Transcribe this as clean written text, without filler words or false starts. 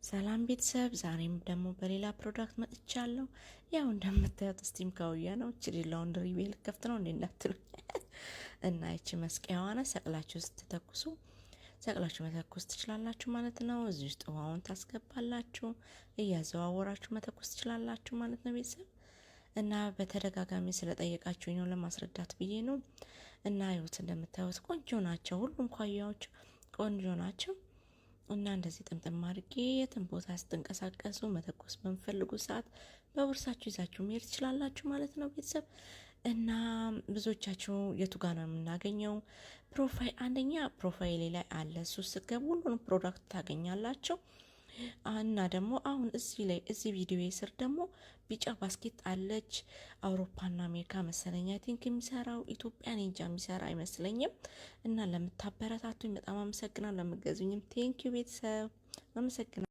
ሰላም ቤተሰብ፣ ዛሬም ደግሞ በሌላ ፕሮዳክት መጥቻለሁ። ያው እንደምታዩት ስቲም ካውያ ነው። እቺ ላውንደሪ ቤል ከፍት ነው እንዴ እንዳትሉኝ እና እቺ መስቀያዋና ሰቅላችሁ ስትተኩሱ ሰቅላችሁ መተኮስ ትችላላችሁ ማለት ነው። እዚህ ውስጥ ውሃውን ታስገባላችሁ፣ እያዘዋወራችሁ መተኮስ ትችላላችሁ ማለት ነው ቤተሰብ። እና በተደጋጋሚ ስለጠየቃችሁኝ ነው ለማስረዳት ብዬ ነው። እና ይኸውት እንደምታዩት ቆንጆ ናቸው፣ ሁሉም ካውያዎች ቆንጆ ናቸው። እና እንደዚህ ጥምጥም አድርጌ የትም ቦታ ስትንቀሳቀሱ መተኮስ በምፈልጉ ሰዓት በቦርሳችሁ ይዛችሁ መሄድ ትችላላችሁ ማለት ነው ቤተሰብ። እና ብዙዎቻችሁ የቱ ጋር ነው የምናገኘው? አንደኛ ፕሮፋይሌ ላይ አለ። እሱ ስትገቡ ሁሉንም ፕሮዳክት ታገኛላችሁ። እና ደግሞ አሁን እዚህ ቪዲዮ ስር ደግሞ ቢጫ ባስኬት አለች። አውሮፓና አሜሪካ መሰለኝ አይ ቲንክ የሚሰራው ኢትዮጵያን እንጃ የሚሰራ አይመስለኝም። እና ለምታበረታቱኝ በጣም አመሰግናለሁ። ለምገዙኝም ቴንኪዩ ቤተሰብ አመሰግናለሁ።